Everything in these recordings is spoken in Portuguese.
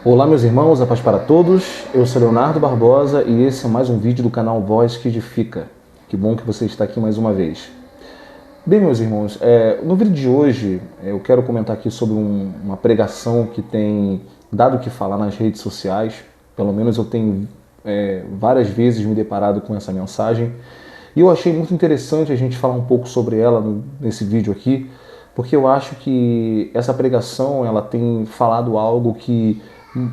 Olá meus irmãos, a paz para todos, eu sou Leonardo Barbosa e esse é mais um vídeo do canal Voz que Edifica. Que bom que você está aqui mais uma vez. Bem meus irmãos, no vídeo de hoje eu quero comentar aqui sobre uma pregação que tem dado o que falar nas redes sociais. Pelo menos eu tenho várias vezes me deparado com essa mensagem e eu achei muito interessante a gente falar um pouco sobre ela nesse vídeo aqui, porque eu acho que essa pregação ela tem falado algo que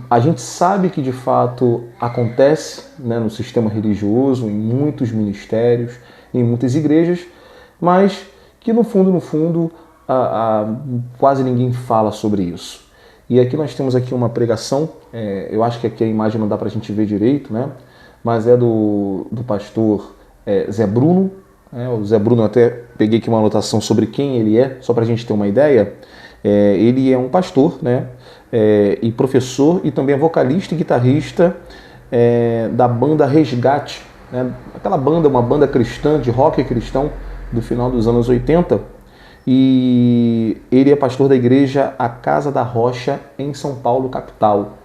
a gente sabe que de fato acontece, né, no sistema religioso, em muitos ministérios, em muitas igrejas, mas que no fundo, quase ninguém fala sobre isso. E aqui nós temos aqui uma pregação, eu acho que aqui a imagem não dá para a gente ver direito, né, mas é do pastor Zé Bruno. O Zé Bruno, eu até peguei aqui uma anotação sobre quem ele é, só para a gente ter uma ideia. Ele é um pastor, né, e professor, e também é vocalista e guitarrista da banda Resgate, né, aquela banda, uma banda cristã, de rock cristão, do final dos anos 80. E ele é pastor da igreja A Casa da Rocha, em São Paulo, capital.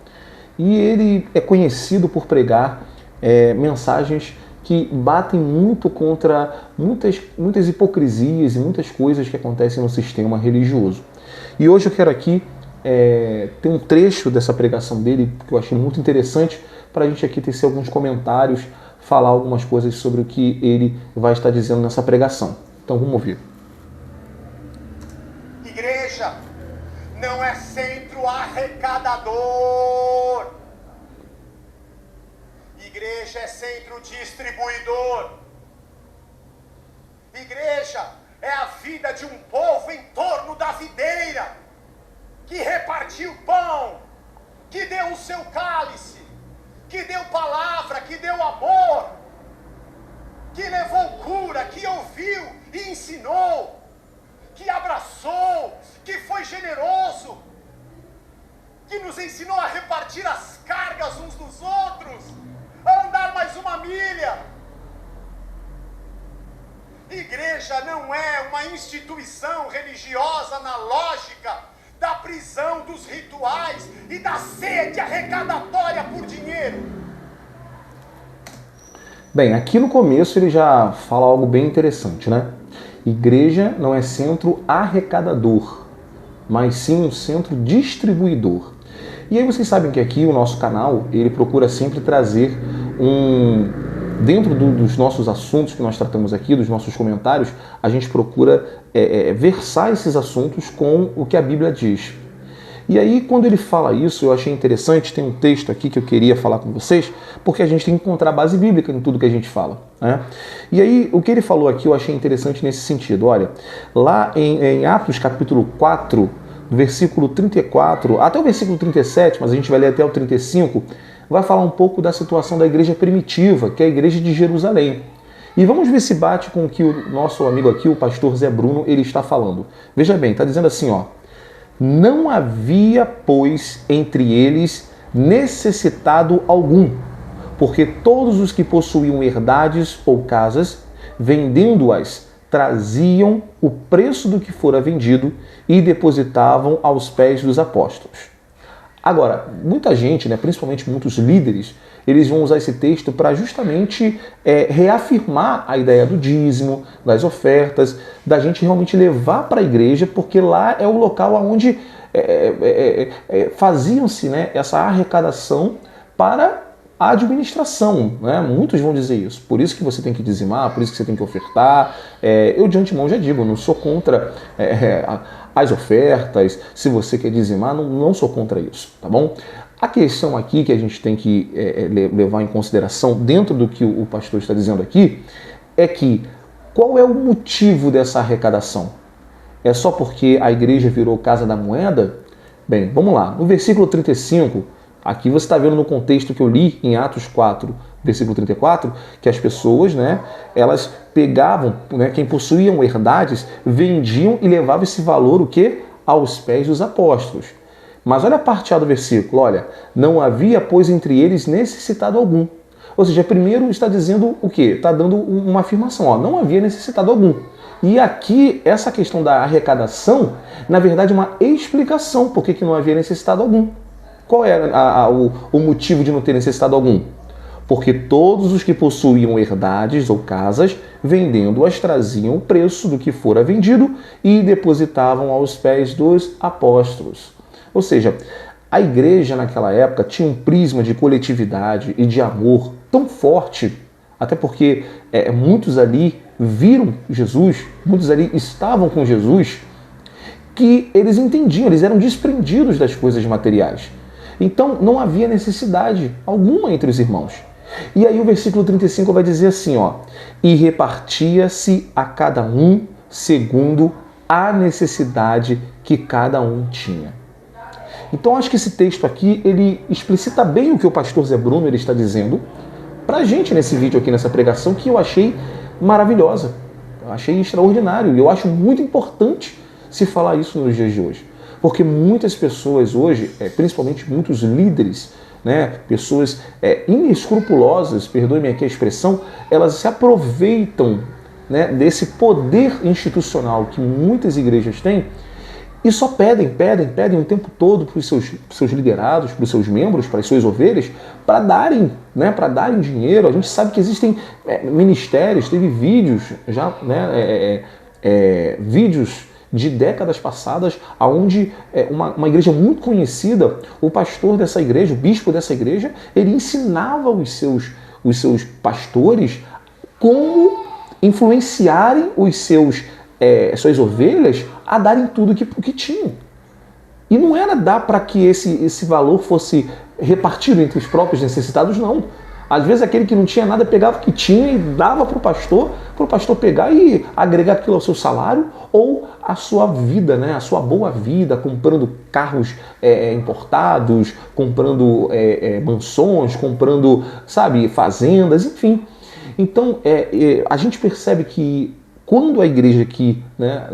E ele é conhecido por pregar mensagens que batem muito contra muitas hipocrisias e muitas coisas que acontecem no sistema religioso. E hoje eu quero aqui ter um trecho dessa pregação dele que eu achei muito interessante para a gente aqui tecer alguns comentários, falar algumas coisas sobre o que ele vai estar dizendo nessa pregação. Então vamos ouvir. Igreja não é centro arrecadador. Igreja é centro distribuidor. Igreja é a vida de um povo em torno da videira, que repartiu pão, que deu o seu cálice, que deu palavra, que deu amor, que levou cura, que ouviu e ensinou, que abraçou, que foi generoso, que nos ensinou a repartir as cargas uns dos outros, a andar mais uma milha. Igreja não é uma instituição religiosa na lógica da prisão dos rituais e da sede arrecadatória por dinheiro. Bem, aqui no começo ele já fala algo bem interessante, né? Igreja não é centro arrecadador, mas sim um centro distribuidor. E aí vocês sabem que aqui o nosso canal, ele procura sempre trazer dentro dos nossos assuntos que nós tratamos aqui, dos nossos comentários, a gente procura versar esses assuntos com o que a Bíblia diz. E aí, quando ele fala isso, eu achei interessante, tem um texto aqui que eu queria falar com vocês, porque a gente tem que encontrar base bíblica em tudo que a gente fala, né? E aí, o que ele falou aqui eu achei interessante nesse sentido. Olha, lá em Atos capítulo 4, versículo 34, até o versículo 37, mas a gente vai ler até o 35, vai falar um pouco da situação da igreja primitiva, que é a igreja de Jerusalém. E vamos ver se bate com o que o nosso amigo aqui, o pastor Zé Bruno, ele está falando. Veja bem, está dizendo assim, ó: não havia, pois, entre eles necessitado algum, porque todos os que possuíam herdades ou casas, vendendo-as, traziam o preço do que fora vendido e depositavam aos pés dos apóstolos. Agora, muita gente, né, principalmente muitos líderes, eles vão usar esse texto para justamente reafirmar a ideia do dízimo, das ofertas, da gente realmente levar para a igreja, porque lá é o local onde faziam-se, né, essa arrecadação para a administração, né? Muitos vão dizer isso. Por isso que você tem que dizimar, por isso que você tem que ofertar. Eu de antemão já digo, não sou contra as ofertas. Se você quer dizimar, não sou contra isso, tá bom? A questão aqui que a gente tem que levar em consideração dentro do que o pastor está dizendo aqui é que qual é o motivo dessa arrecadação? É só porque a igreja virou casa da moeda? Bem, vamos lá. No versículo 35, aqui você está vendo no contexto que eu li em Atos 4, versículo 34, que as pessoas, né, elas pegavam, né, quem possuíam herdades, vendiam e levavam esse valor, o quê? Aos pés dos apóstolos. Mas olha a parte A do versículo, olha, não havia, pois, entre eles necessitado algum. Ou seja, primeiro está dizendo o quê? Está dando uma afirmação, ó, não havia necessitado algum. E aqui, essa questão da arrecadação, na verdade, é uma explicação por que não havia necessitado algum. Qual era o motivo de não ter necessitado algum? Porque todos os que possuíam herdades ou casas, vendendo-as, traziam o preço do que fora vendido e depositavam aos pés dos apóstolos. Ou seja, a igreja naquela época tinha um prisma de coletividade e de amor tão forte, até porque muitos ali viram Jesus, muitos ali estavam com Jesus, que eles entendiam, eles eram desprendidos das coisas materiais. Então não havia necessidade alguma entre os irmãos. E aí o versículo 35 vai dizer assim, ó, e repartia-se a cada um segundo a necessidade que cada um tinha. Então acho que esse texto aqui, ele explicita bem o que o pastor Zé Bruno ele está dizendo pra gente nesse vídeo aqui, nessa pregação, que eu achei maravilhosa, eu achei extraordinário e eu acho muito importante se falar isso nos dias de hoje. Porque muitas pessoas hoje, principalmente muitos líderes, né, pessoas inescrupulosas, perdoe-me aqui a expressão, elas se aproveitam, né, desse poder institucional que muitas igrejas têm e só pedem o tempo todo para os seus liderados, para os seus membros, para as suas ovelhas, para darem, né, para darem dinheiro. A gente sabe que existem ministérios, teve vídeos já, né, vídeos de décadas passadas, onde uma igreja muito conhecida, o pastor dessa igreja, o bispo dessa igreja, ele ensinava os seus pastores como influenciarem suas ovelhas a darem tudo o que tinham. E não era dar para que esse valor fosse repartido entre os próprios necessitados, não. Às vezes aquele que não tinha nada pegava o que tinha e dava para o pastor pegar e agregar aquilo ao seu salário ou à sua vida, né? A sua boa vida, comprando carros importados, comprando mansões, comprando, sabe, fazendas, enfim. Então a gente percebe que quando a igreja aqui, né,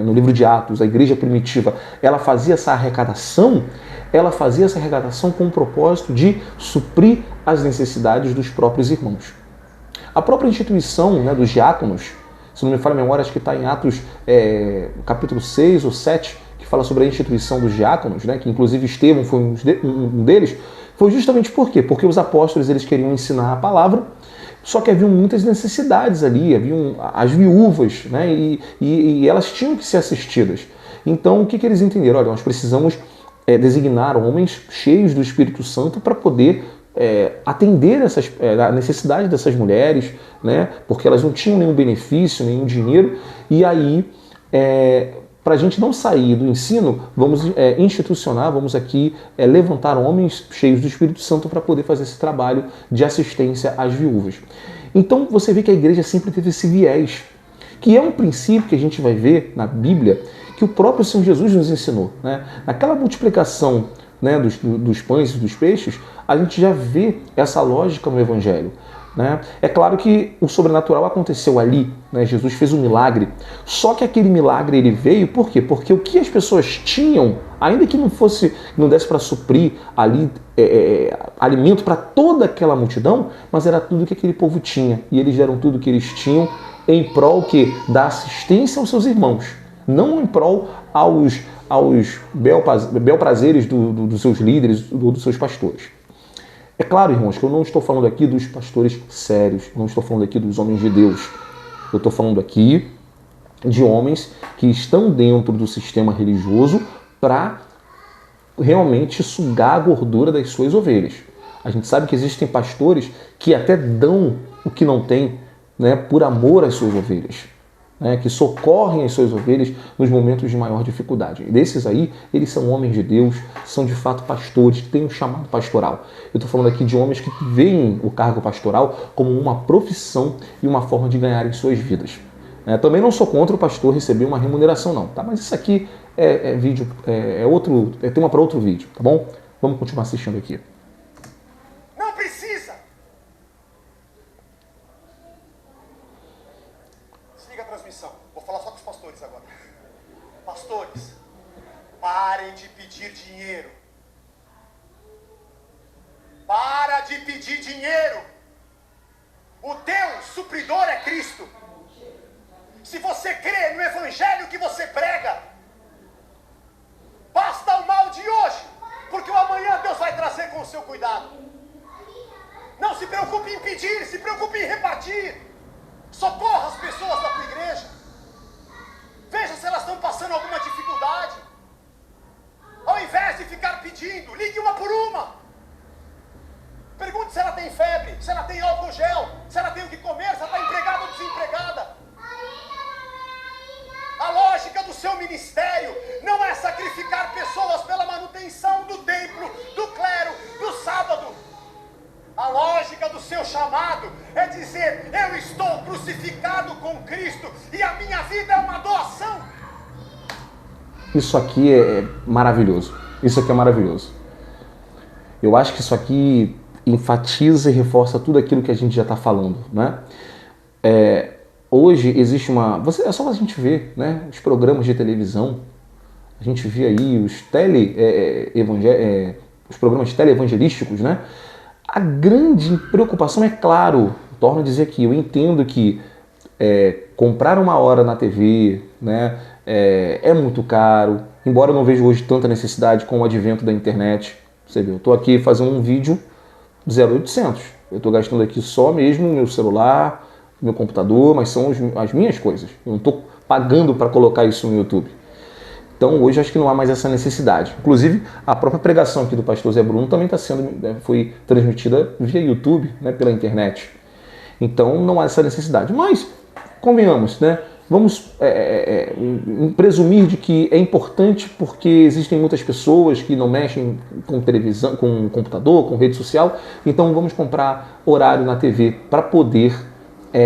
no livro de Atos, a igreja primitiva, ela fazia essa arrecadação com o propósito de suprir as necessidades dos próprios irmãos. A própria instituição, né, dos diáconos, se não me falha a memória, acho que está em Atos capítulo 6 ou 7, que fala sobre a instituição dos diáconos, né, que inclusive Estevão foi um deles, foi justamente por quê? Porque os apóstolos eles queriam ensinar a palavra, só que haviam muitas necessidades ali, haviam as viúvas, né, e elas tinham que ser assistidas. Então o que eles entenderam? Olha, nós precisamos designar homens cheios do Espírito Santo para poder atender a necessidade dessas mulheres, né? Porque elas não tinham nenhum benefício, nenhum dinheiro, e aí, para a gente não sair do ensino, vamos institucionar, vamos aqui levantar homens cheios do Espírito Santo para poder fazer esse trabalho de assistência às viúvas. Então você vê que a igreja sempre teve esse viés, que é um princípio que a gente vai ver na Bíblia, que o próprio Senhor Jesus nos ensinou, né? Naquela multiplicação, né, dos pães e dos peixes, a gente já vê essa lógica no Evangelho, né? É claro que o sobrenatural aconteceu ali, né? Jesus fez um milagre, só que aquele milagre ele veio por quê? Porque o que as pessoas tinham, ainda que não desse para suprir ali alimento para toda aquela multidão, mas era tudo que aquele povo tinha, e eles deram tudo que eles tinham em prol da assistência aos seus irmãos, não em prol aos bel-prazeres dos seus líderes, dos seus pastores. É claro, irmãos, que eu não estou falando aqui dos pastores sérios, não estou falando aqui dos homens de Deus. Eu estou falando aqui de homens que estão dentro do sistema religioso para realmente sugar a gordura das suas ovelhas. A gente sabe que existem pastores que até dão o que não tem, né, por amor às suas ovelhas, né, que socorrem as suas ovelhas nos momentos de maior dificuldade. E desses aí, eles são homens de Deus, são de fato pastores, que têm um chamado pastoral. Eu estou falando aqui de homens que veem o cargo pastoral como uma profissão e uma forma de ganharem suas vidas. Também não sou contra o pastor receber uma remuneração, não, tá? Mas isso aqui vídeo, tema para outro vídeo, tá bom? Vamos continuar assistindo aqui. Não precisa! Desliga a transmissão. Vou falar só com os pastores agora. Pastores, parem de pedir dinheiro. Para de pedir dinheiro. O teu supridor é Cristo. Se você crê no evangelho que você prega, basta o mal de hoje, porque o amanhã Deus seu cuidado. Não se preocupe em pedir, se preocupe em repartir. Socorra as pessoas da tua igreja. Veja se elas estão passando alguma dificuldade. Ao invés de ficar pedindo, ligue uma por uma. Pergunte se ela tem febre, se ela tem álcool gel, se ela tem o que comer, se ela está empregada ou desempregada. A lógica do seu ministério não é sacrificar pessoas pela manutenção do templo, do clero, do sábado. A lógica do seu chamado é dizer: eu estou crucificado com Cristo e a minha vida é uma doação. Isso aqui é maravilhoso. Isso aqui é maravilhoso. Eu acho que isso aqui enfatiza e reforça tudo aquilo que a gente já está falando, né? Hoje existe uma... É só a gente ver, né? Os programas de televisão. A gente vê aí os programas teleevangelísticos, né? A grande preocupação, é claro, torno a dizer aqui, eu entendo que comprar uma hora na TV, né, é muito caro, embora eu não veja hoje tanta necessidade com o advento da internet. Você vê, eu estou aqui fazendo um vídeo 0800, eu estou gastando aqui só mesmo o meu celular, meu computador, mas são as minhas coisas, eu não estou pagando para colocar isso no YouTube. Então hoje acho que não há mais essa necessidade. Inclusive a própria pregação aqui do pastor Zé Bruno também foi transmitida via YouTube, né, pela internet. Então não há essa necessidade. Mas convenhamos, né? Vamos presumir de que é importante porque existem muitas pessoas que não mexem com televisão, com computador, com rede social. Então vamos comprar horário na TV para poder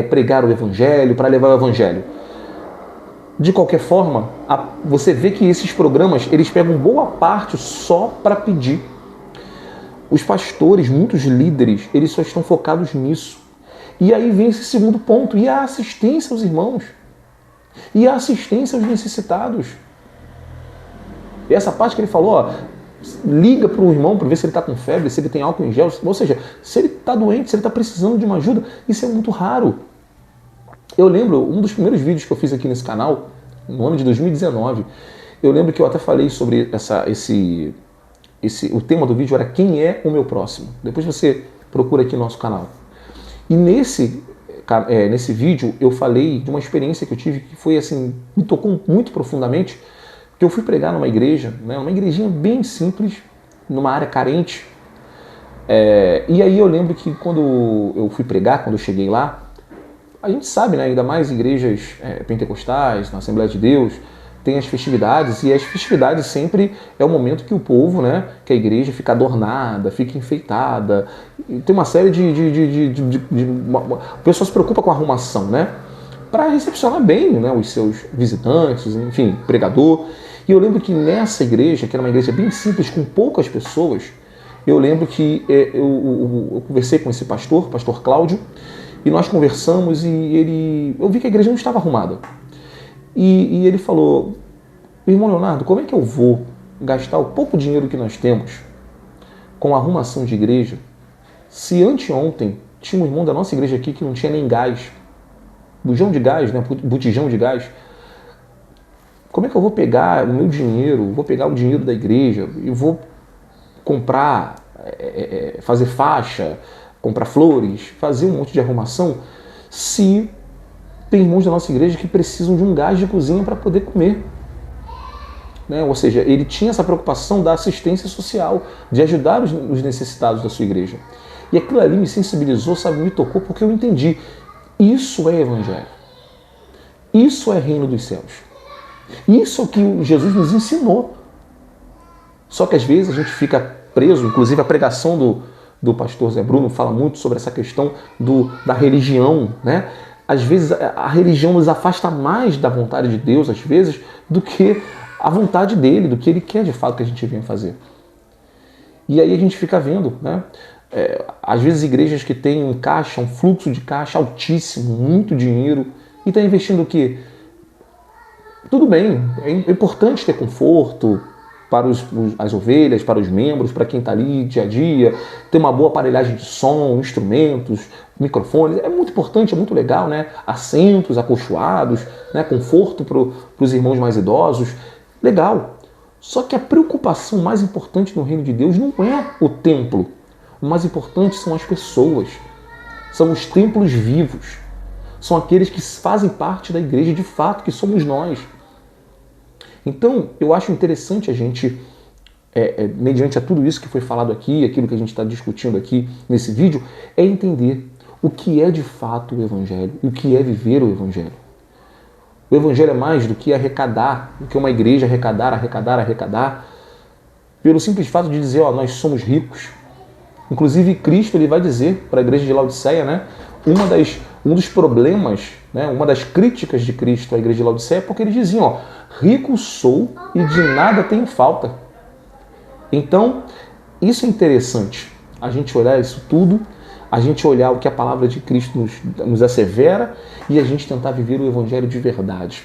pregar o evangelho, para levar o evangelho. De qualquer forma, você vê que esses programas, eles pegam boa parte só para pedir. Os pastores, muitos líderes, eles só estão focados nisso. E aí vem esse segundo ponto, e a assistência aos irmãos. E a assistência aos necessitados. E essa parte que ele falou, ó, liga para o irmão para ver se ele está com febre, se ele tem álcool em gel, ou seja, se ele está doente, se ele está precisando de uma ajuda, isso é muito raro. Eu lembro, um dos primeiros vídeos que eu fiz aqui nesse canal, no ano de 2019, eu lembro que eu até falei sobre o tema do vídeo era quem é o meu próximo. Depois você procura aqui no nosso canal. E nesse vídeo eu falei de uma experiência que eu tive que foi assim, me tocou muito profundamente, que eu fui pregar numa igreja, né, uma igrejinha bem simples, numa área carente. E aí eu lembro que quando eu fui pregar, quando eu cheguei lá, a gente sabe, né, ainda mais igrejas pentecostais, na Assembleia de Deus, tem as festividades, e as festividades sempre é o momento que o povo, né, que a igreja fica adornada, fica enfeitada, e tem uma série o pessoal se preocupa com a arrumação, né, para recepcionar bem, né, os seus visitantes, enfim, pregador. E eu lembro que nessa igreja, que era uma igreja bem simples, com poucas pessoas, eu lembro que eu conversei com esse pastor Cláudio, e nós conversamos e eu vi que a igreja não estava arrumada. E ele falou: irmão Leonardo, como é que eu vou gastar o pouco dinheiro que nós temos com a arrumação de igreja, se anteontem tinha um irmão da nossa igreja aqui que não tinha nem gás, bujão de gás, né, botijão de gás. Como é que eu vou pegar o meu dinheiro, vou pegar o dinheiro da igreja e vou comprar, fazer faixa, comprar flores, fazer um monte de arrumação, se tem irmãos da nossa igreja que precisam de um gás de cozinha para poder comer? Né? Ou seja, ele tinha essa preocupação da assistência social, de ajudar os necessitados da sua igreja. E aquilo ali me sensibilizou, sabe, me tocou, porque eu entendi. Isso é evangelho. Isso é reino dos céus. Isso é o que Jesus nos ensinou. Só que às vezes a gente fica preso, inclusive a pregação do pastor Zé Bruno fala muito sobre essa questão da religião, né? Às vezes a religião nos afasta mais da vontade de Deus, às vezes, do que a vontade dele, do que ele quer de fato que a gente venha fazer. E aí a gente fica vendo, né? Às vezes igrejas que têm um fluxo de caixa altíssimo, muito dinheiro, e está investindo o quê? Tudo bem, é importante ter conforto para as ovelhas, para os membros, para quem está ali dia a dia, ter uma boa aparelhagem de som, instrumentos, microfones, é muito importante, é muito legal, né? Assentos acolchoados, né? Conforto para os irmãos mais idosos, legal. Só que a preocupação mais importante no reino de Deus não é o templo, O mais importante são as pessoas, são os templos vivos, são aqueles que fazem parte da igreja de fato, que somos nós. Então, eu acho interessante a gente, mediante a tudo isso que foi falado aqui, aquilo que a gente está discutindo aqui nesse vídeo, é entender o que é de fato o Evangelho e o que é viver o Evangelho. O Evangelho é mais do que arrecadar, do que uma igreja arrecadar, pelo simples fato de dizer, nós somos ricos. Inclusive, Cristo ele vai dizer para a igreja de Laodiceia, né, um dos problemas, né, uma das críticas de Cristo à igreja de Laodiceia é porque ele dizia, rico sou e de nada tenho falta. Então, isso é interessante, a gente olhar isso tudo, a gente olhar o que a palavra de Cristo nos assevera e a gente tentar viver o Evangelho de verdade.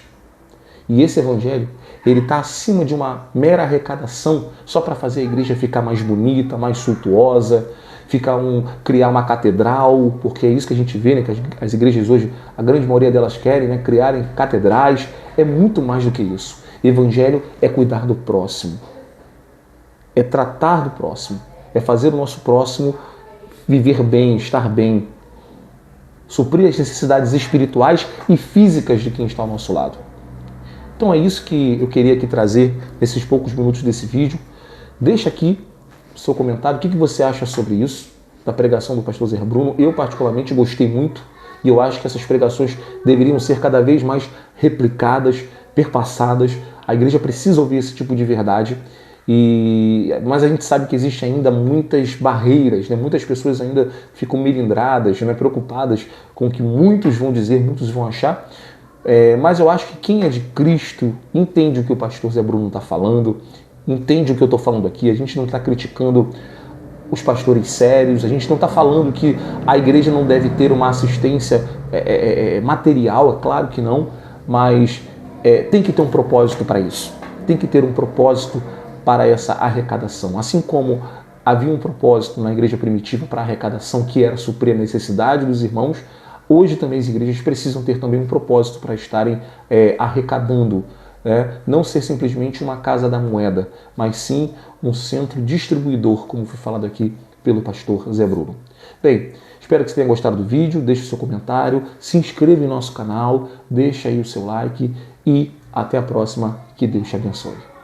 E esse Evangelho, ele está acima de uma mera arrecadação só para fazer a igreja ficar mais bonita, mais suntuosa, criar uma catedral, porque é isso que a gente vê, né, que as igrejas hoje, a grande maioria delas querem, né, criarem catedrais. É muito mais do que isso. Evangelho é cuidar do próximo, é tratar do próximo, é fazer o nosso próximo viver bem, estar bem, suprir as necessidades espirituais e físicas de quem está ao nosso lado. Então é isso que eu queria aqui trazer nesses poucos minutos desse vídeo. Deixa aqui o seu comentário, o que você acha sobre isso, da pregação do pastor Zé Bruno. Eu particularmente gostei muito e eu acho que essas pregações deveriam ser cada vez mais replicadas, perpassadas. A igreja precisa ouvir esse tipo de verdade. Mas a gente sabe que existe ainda muitas barreiras, né? Muitas pessoas ainda ficam melindradas, né? Preocupadas com o que muitos vão dizer, muitos vão achar. Mas eu acho que quem é de Cristo entende o que o pastor Zé Bruno está falando, entende o que eu estou falando aqui. A gente não está criticando os pastores sérios, a gente não está falando que a igreja não deve ter uma assistência material, é claro que não, mas tem que ter um propósito para isso, tem que ter um propósito para essa arrecadação. Assim como havia um propósito na igreja primitiva para a arrecadação, que era suprir a necessidade dos irmãos, hoje também as igrejas precisam ter também um propósito para estarem arrecadando, não ser simplesmente uma casa da moeda, mas sim um centro distribuidor, como foi falado aqui pelo pastor Zé Bruno. Bem, espero que você tenha gostado do vídeo, deixe o seu comentário, se inscreva em nosso canal, deixe aí o seu like e até a próxima, que Deus te abençoe.